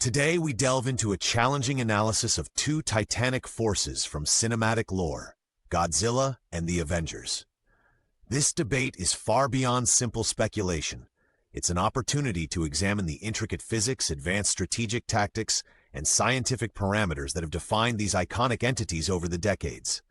Today, we delve into a challenging analysis of two titanic forces from cinematic lore, Godzilla and the Avengers. This debate is far beyond simple speculation. It's an opportunity to examine the intricate physics, advanced strategic tactics, and scientific parameters that have defined these iconic entities over the decades.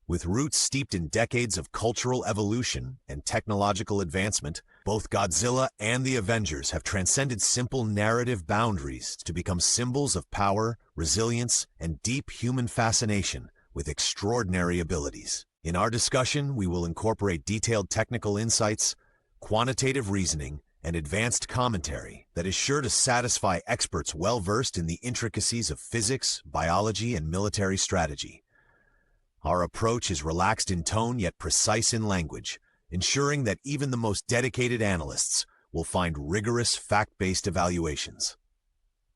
With roots steeped in decades of cultural evolution and technological advancement, both Godzilla and the Avengers have transcended simple narrative boundaries to become symbols of power, resilience, and deep human fascination with extraordinary abilities. In our discussion, we will incorporate detailed technical insights, quantitative reasoning, and advanced commentary that is sure to satisfy experts well-versed in the intricacies of physics, biology, and military strategy. Our approach is relaxed in tone yet precise in language, ensuring that even the most dedicated analysts will find rigorous fact-based evaluations.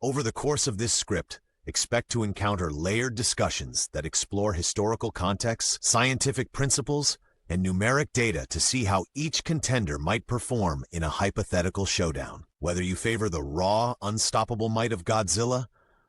Over the course of this script, expect to encounter layered discussions that explore historical contexts, scientific principles, and numeric data to see how each contender might perform in a hypothetical showdown. Whether you favor the raw, unstoppable might of Godzilla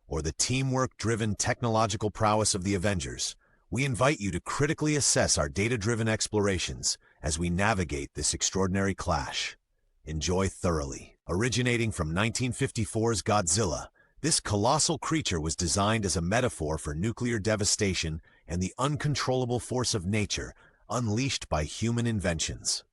or the teamwork-driven technological prowess of the Avengers, we invite you to critically assess our data-driven explorations as we navigate this extraordinary clash. Enjoy thoroughly. Originating from 1954's Godzilla, this colossal creature was designed as a metaphor for nuclear devastation and the uncontrollable force of nature unleashed by human inventions.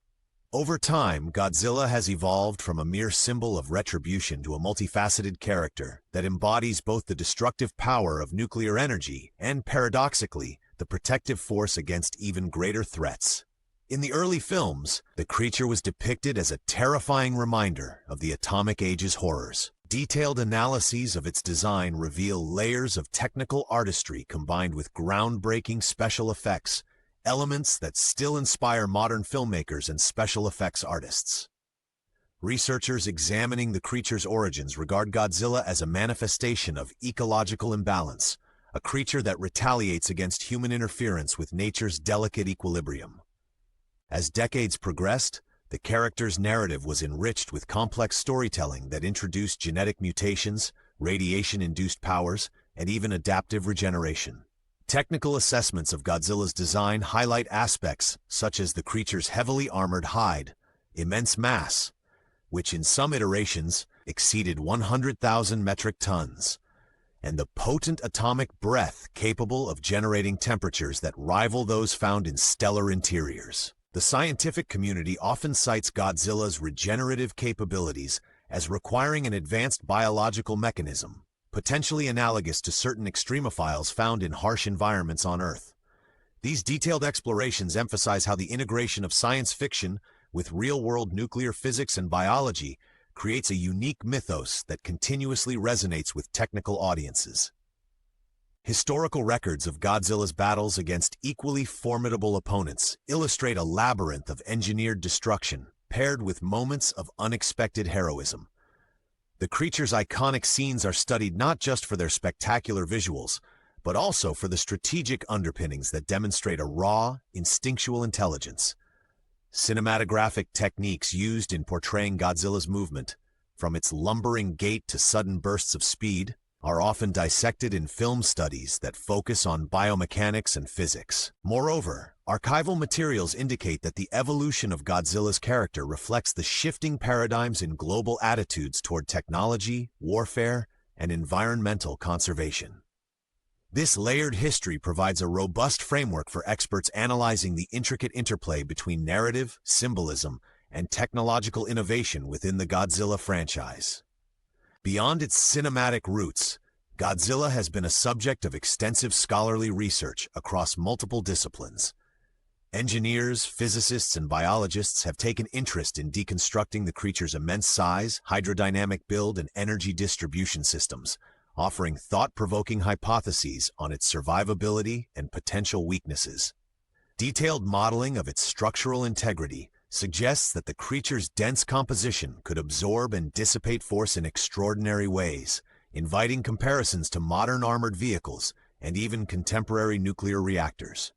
Over time, Godzilla has evolved from a mere symbol of retribution to a multifaceted character that embodies both the destructive power of nuclear energy and, paradoxically, the protective force against even greater threats. In the early films, the creature was depicted as a terrifying reminder of the atomic age's horrors. Detailed analyses of its design reveal layers of technical artistry combined with groundbreaking special effects, elements that still inspire modern filmmakers and special effects artists. Researchers examining the creature's origins regard Godzilla as a manifestation of ecological imbalance, a creature that retaliates against human interference with nature's delicate equilibrium. As decades progressed, the character's narrative was enriched with complex storytelling that introduced genetic mutations, radiation-induced powers, and even adaptive regeneration. Technical assessments of Godzilla's design highlight aspects such as the creature's heavily armored hide, immense mass, which in some iterations exceeded 100,000 metric tons, and the potent atomic breath capable of generating temperatures that rival those found in stellar interiors. The scientific community often cites Godzilla's regenerative capabilities as requiring an advanced biological mechanism, potentially analogous to certain extremophiles found in harsh environments on Earth. These detailed explorations emphasize how the integration of science fiction with real-world nuclear physics and biology creates a unique mythos that continuously resonates with technical audiences. Historical records of Godzilla's battles against equally formidable opponents illustrate a labyrinth of engineered destruction, paired with moments of unexpected heroism. The creature's iconic scenes are studied not just for their spectacular visuals, but also for the strategic underpinnings that demonstrate a raw, instinctual intelligence. Cinematographic techniques used in portraying Godzilla's movement, from its lumbering gait to sudden bursts of speed, are often dissected in film studies that focus on biomechanics and physics. Moreover, archival materials indicate that the evolution of Godzilla's character reflects the shifting paradigms in global attitudes toward technology, warfare, and environmental conservation. This layered history provides a robust framework for experts analyzing the intricate interplay between narrative, symbolism, and technological innovation within the Godzilla franchise. Beyond its cinematic roots, Godzilla has been a subject of extensive scholarly research across multiple disciplines. Engineers, physicists, and biologists have taken interest in deconstructing the creature's immense size, hydrodynamic build, and energy distribution systems, offering thought-provoking hypotheses on its survivability and potential weaknesses. Detailed modeling of its structural integrity suggests that the creature's dense composition could absorb and dissipate force in extraordinary ways, inviting comparisons to modern armored vehicles and even contemporary nuclear reactors.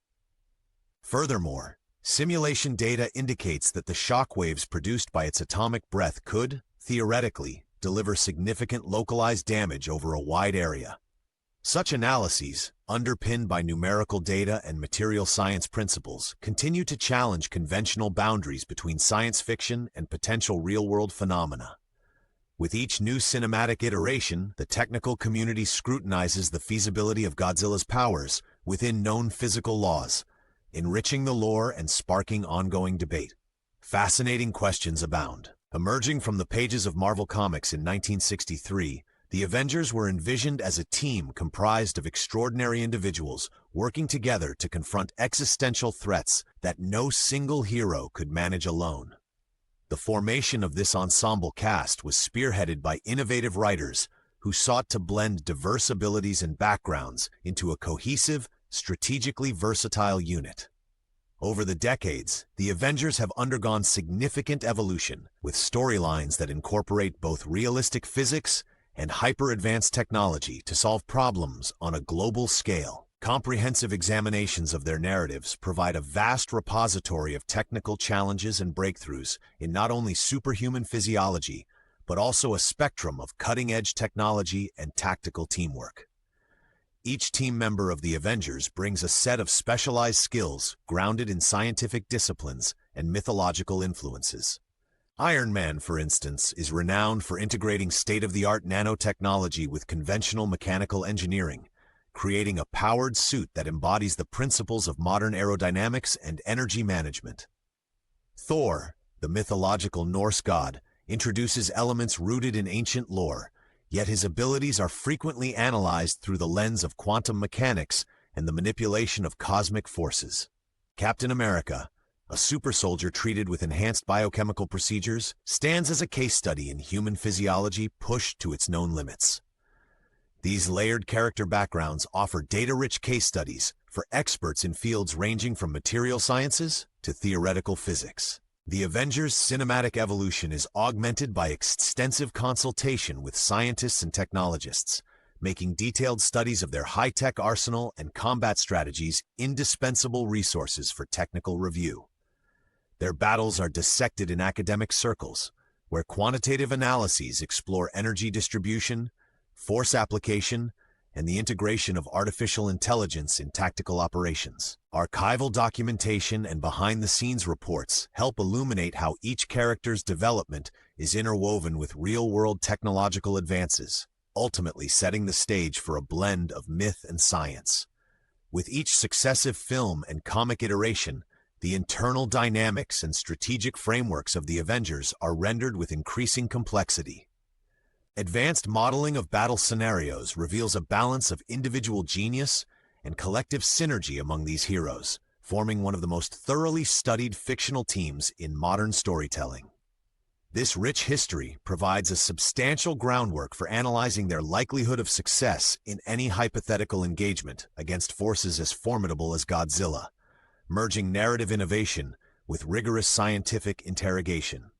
Furthermore, simulation data indicates that the shock waves produced by its atomic breath could, theoretically, deliver significant localized damage over a wide area. Such analyses, underpinned by numerical data and material science principles, continue to challenge conventional boundaries between science fiction and potential real-world phenomena. With each new cinematic iteration, the technical community scrutinizes the feasibility of Godzilla's powers within known physical laws, enriching the lore and sparking ongoing debate. Fascinating questions abound. Emerging from the pages of Marvel Comics in 1963, the Avengers were envisioned as a team comprised of extraordinary individuals working together to confront existential threats that no single hero could manage alone. The formation of this ensemble cast was spearheaded by innovative writers who sought to blend diverse abilities and backgrounds into a cohesive, strategically versatile unit. Over the decades, the Avengers have undergone significant evolution, with storylines that incorporate both realistic physics and hyper-advanced technology to solve problems on a global scale. Comprehensive examinations of their narratives provide a vast repository of technical challenges and breakthroughs in not only superhuman physiology, but also a spectrum of cutting-edge technology and tactical teamwork. Each team member of the Avengers brings a set of specialized skills grounded in scientific disciplines and mythological influences. Iron Man, for instance, is renowned for integrating state-of-the-art nanotechnology with conventional mechanical engineering, creating a powered suit that embodies the principles of modern aerodynamics and energy management. Thor, the mythological Norse god, introduces elements rooted in ancient lore, yet his abilities are frequently analyzed through the lens of quantum mechanics and the manipulation of cosmic forces. Captain America, a super soldier treated with enhanced biochemical procedures, stands as a case study in human physiology pushed to its known limits. These layered character backgrounds offer data-rich case studies for experts in fields ranging from material sciences to theoretical physics. The Avengers' cinematic evolution is augmented by extensive consultation with scientists and technologists, making detailed studies of their high-tech arsenal and combat strategies indispensable resources for technical review. Their battles are dissected in academic circles, where quantitative analyses explore energy distribution, force application, and the integration of artificial intelligence in tactical operations. Archival documentation and behind-the-scenes reports help illuminate how each character's development is interwoven with real-world technological advances, ultimately setting the stage for a blend of myth and science. With each successive film and comic iteration, the internal dynamics and strategic frameworks of the Avengers are rendered with increasing complexity. Advanced modeling of battle scenarios reveals a balance of individual genius and collective synergy among these heroes, forming one of the most thoroughly studied fictional teams in modern storytelling. This rich history provides a substantial groundwork for analyzing their likelihood of success in any hypothetical engagement against forces as formidable as Godzilla, merging narrative innovation with rigorous scientific interrogation.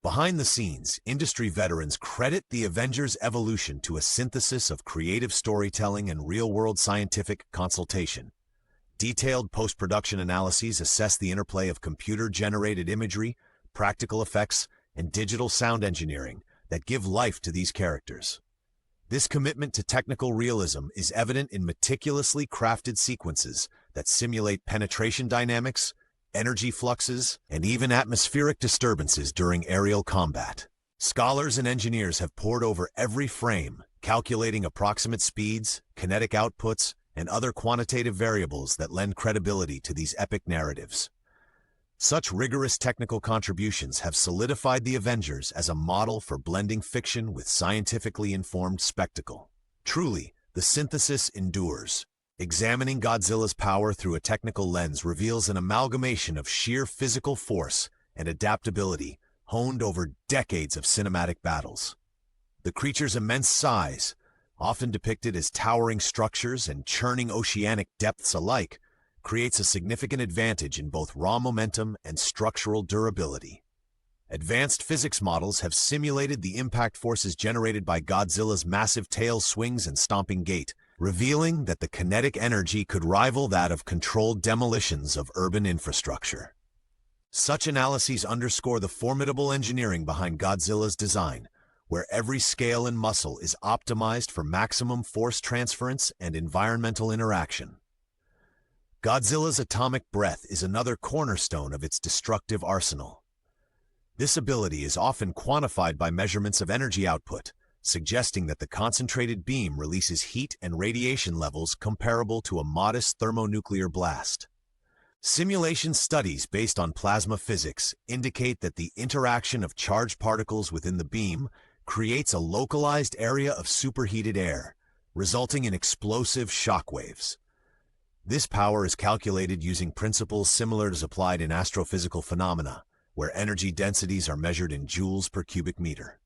Behind the scenes, industry veterans credit the Avengers' evolution to a synthesis of creative storytelling and real-world scientific consultation. Detailed post-production analyses assess the interplay of computer-generated imagery, practical effects, and digital sound engineering that give life to these characters. This commitment to technical realism is evident in meticulously crafted sequences that simulate penetration dynamics, energy fluxes, and even atmospheric disturbances during aerial combat. Scholars and engineers have pored over every frame, calculating approximate speeds, kinetic outputs, and other quantitative variables that lend credibility to these epic narratives. Such rigorous technical contributions have solidified the Avengers as a model for blending fiction with scientifically informed spectacle. Truly, the synthesis endures. Examining Godzilla's power through a technical lens reveals an amalgamation of sheer physical force and adaptability honed over decades of cinematic battles. The creature's immense size, often depicted as towering structures and churning oceanic depths alike, creates a significant advantage in both raw momentum and structural durability. Advanced physics models have simulated the impact forces generated by Godzilla's massive tail swings and stomping gait, revealing that the kinetic energy could rival that of controlled demolitions of urban infrastructure. Such analyses underscore the formidable engineering behind Godzilla's design, where every scale and muscle is optimized for maximum force transference and environmental interaction. Godzilla's atomic breath is another cornerstone of its destructive arsenal. This ability is often quantified by measurements of energy output, suggesting that the concentrated beam releases heat and radiation levels comparable to a modest thermonuclear blast. Simulation studies based on plasma physics indicate that the interaction of charged particles within the beam creates a localized area of superheated air, resulting in explosive shockwaves. This power is calculated using principles similar to those applied in astrophysical phenomena, where energy densities are measured in joules per cubic meter.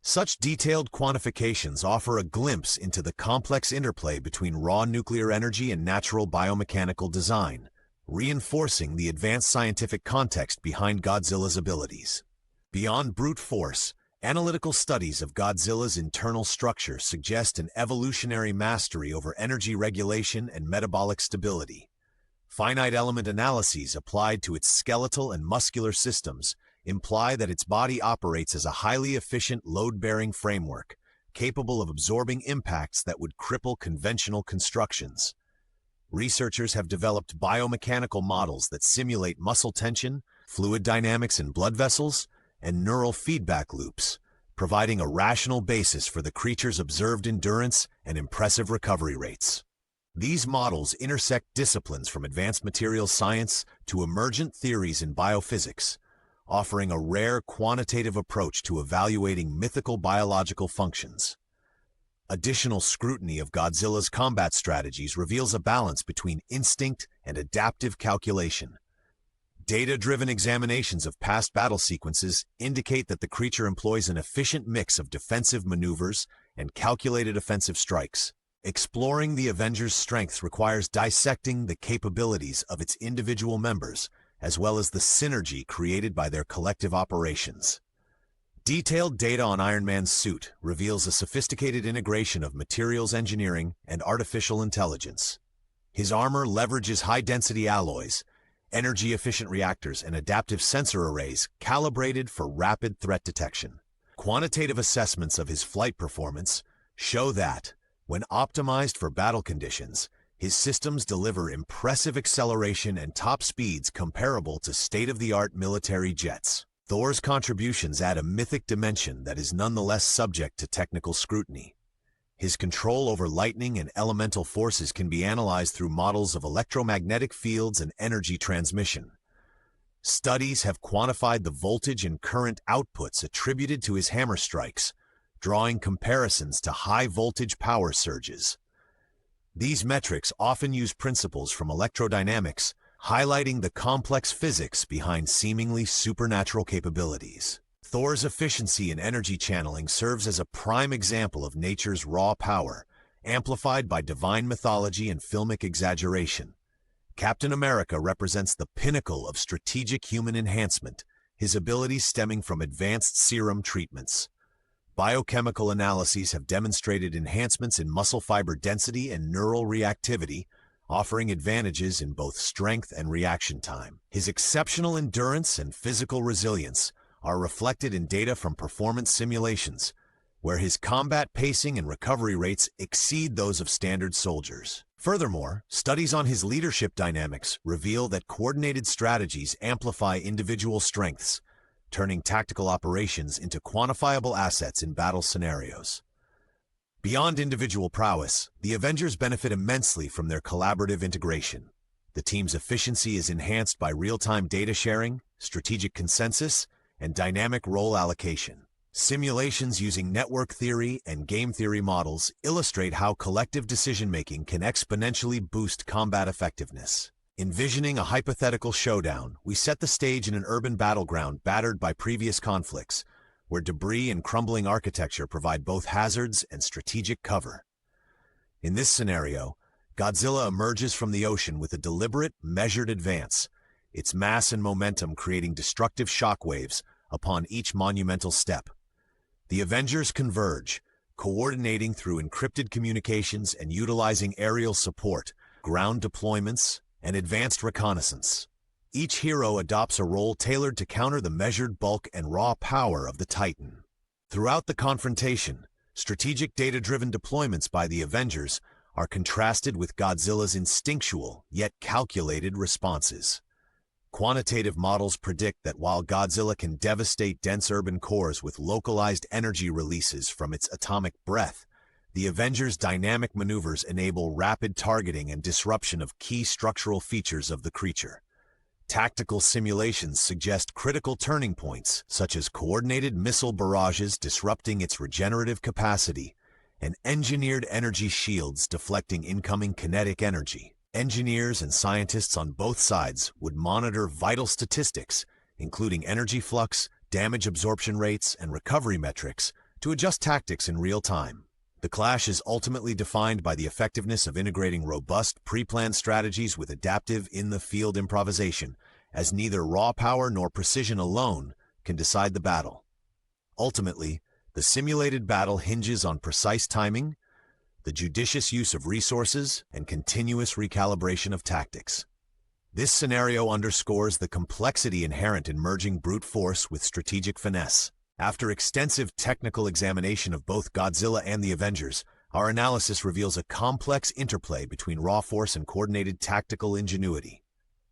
Such detailed quantifications offer a glimpse into the complex interplay between raw nuclear energy and natural biomechanical design, reinforcing the advanced scientific context behind Godzilla's abilities. Beyond brute force, analytical studies of Godzilla's internal structure suggest an evolutionary mastery over energy regulation and metabolic stability. Finite element analyses applied to its skeletal and muscular systems imply that its body operates as a highly efficient load-bearing framework, capable of absorbing impacts that would cripple conventional constructions. Researchers have developed biomechanical models that simulate muscle tension, fluid dynamics in blood vessels, and neural feedback loops, providing a rational basis for the creature's observed endurance and impressive recovery rates. These models intersect disciplines from advanced materials science to emergent theories in biophysics, offering a rare quantitative approach to evaluating mythical biological functions. Additional scrutiny of Godzilla's combat strategies reveals a balance between instinct and adaptive calculation. Data-driven examinations of past battle sequences indicate that the creature employs an efficient mix of defensive maneuvers and calculated offensive strikes. Exploring the Avengers' strengths requires dissecting the capabilities of its individual members, as well as the synergy created by their collective operations. Detailed data on Iron Man's suit reveals a sophisticated integration of materials engineering and artificial intelligence. His armor leverages high-density alloys, energy-efficient reactors, and adaptive sensor arrays calibrated for rapid threat detection. Quantitative assessments of his flight performance show that, when optimized for battle conditions, his systems deliver impressive acceleration and top speeds comparable to state-of-the-art military jets. Thor's contributions add a mythic dimension that is nonetheless subject to technical scrutiny. His control over lightning and elemental forces can be analyzed through models of electromagnetic fields and energy transmission. Studies have quantified the voltage and current outputs attributed to his hammer strikes, drawing comparisons to high-voltage power surges. These metrics often use principles from electrodynamics, highlighting the complex physics behind seemingly supernatural capabilities. Thor's efficiency in energy channeling serves as a prime example of nature's raw power, amplified by divine mythology and filmic exaggeration. Captain America represents the pinnacle of strategic human enhancement, his abilities stemming from advanced serum treatments. Biochemical analyses have demonstrated enhancements in muscle fiber density and neural reactivity, offering advantages in both strength and reaction time. His exceptional endurance and physical resilience are reflected in data from performance simulations, where his combat pacing and recovery rates exceed those of standard soldiers. Furthermore, studies on his leadership dynamics reveal that coordinated strategies amplify individual strengths, turning tactical operations into quantifiable assets in battle scenarios. Beyond individual prowess, the Avengers benefit immensely from their collaborative integration. The team's efficiency is enhanced by real-time data sharing, strategic consensus, and dynamic role allocation. Simulations using network theory and game theory models illustrate how collective decision-making can exponentially boost combat effectiveness. Envisioning a hypothetical showdown, we set the stage in an urban battleground battered by previous conflicts, where debris and crumbling architecture provide both hazards and strategic cover. In this scenario, Godzilla emerges from the ocean with a deliberate, measured advance, its mass and momentum creating destructive shockwaves upon each monumental step. The Avengers converge, coordinating through encrypted communications and utilizing aerial support, ground deployments, and advanced reconnaissance. Each hero adopts a role tailored to counter the measured bulk and raw power of the Titan. Throughout the confrontation, strategic data-driven deployments by the Avengers are contrasted with Godzilla's instinctual yet calculated responses. Quantitative models predict that while Godzilla can devastate dense urban cores with localized energy releases from its atomic breath, the Avengers' dynamic maneuvers enable rapid targeting and disruption of key structural features of the creature. Tactical simulations suggest critical turning points, such as coordinated missile barrages disrupting its regenerative capacity and engineered energy shields deflecting incoming kinetic energy. Engineers and scientists on both sides would monitor vital statistics, including energy flux, damage absorption rates, and recovery metrics, to adjust tactics in real time. The clash is ultimately defined by the effectiveness of integrating robust, pre-planned strategies with adaptive, in-the-field improvisation, as neither raw power nor precision alone can decide the battle. Ultimately, the simulated battle hinges on precise timing, the judicious use of resources, and continuous recalibration of tactics. This scenario underscores the complexity inherent in merging brute force with strategic finesse. After extensive technical examination of both Godzilla and the Avengers, our analysis reveals a complex interplay between raw force and coordinated tactical ingenuity.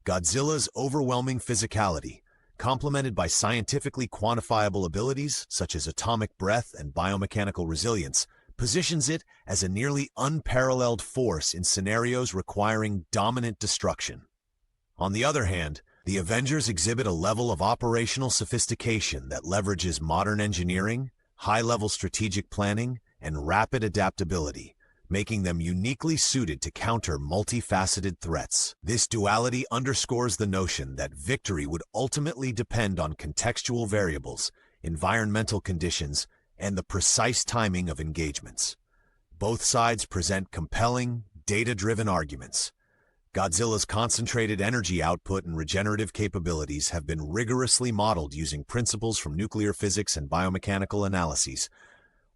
Godzilla's overwhelming physicality, complemented by scientifically quantifiable abilities such as atomic breath and biomechanical resilience, positions it as a nearly unparalleled force in scenarios requiring dominant destruction. On the other hand, the Avengers exhibit a level of operational sophistication that leverages modern engineering, high-level strategic planning, and rapid adaptability, making them uniquely suited to counter multifaceted threats. This duality underscores the notion that victory would ultimately depend on contextual variables, environmental conditions, and the precise timing of engagements. Both sides present compelling, data-driven arguments. Godzilla's concentrated energy output and regenerative capabilities have been rigorously modeled using principles from nuclear physics and biomechanical analyses,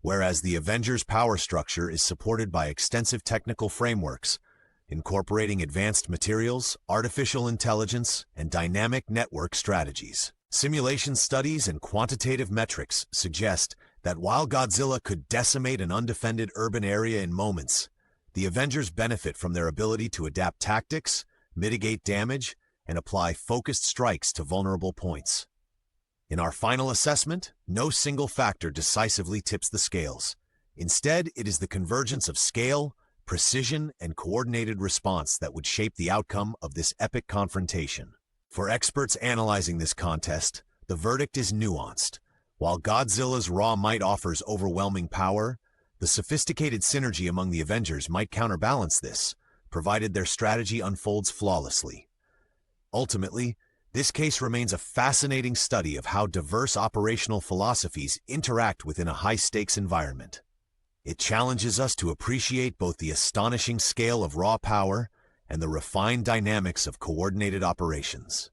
whereas the Avengers' power structure is supported by extensive technical frameworks, incorporating advanced materials, artificial intelligence, and dynamic network strategies. Simulation studies and quantitative metrics suggest that while Godzilla could decimate an undefended urban area in moments, the Avengers benefit from their ability to adapt tactics, mitigate damage, and apply focused strikes to vulnerable points. In our final assessment, no single factor decisively tips the scales. Instead, it is the convergence of scale, precision, and coordinated response that would shape the outcome of this epic confrontation. For experts analyzing this contest, the verdict is nuanced. While Godzilla's raw might offers overwhelming power, the sophisticated synergy among the Avengers might counterbalance this, provided their strategy unfolds flawlessly. Ultimately, this case remains a fascinating study of how diverse operational philosophies interact within a high-stakes environment. It challenges us to appreciate both the astonishing scale of raw power and the refined dynamics of coordinated operations.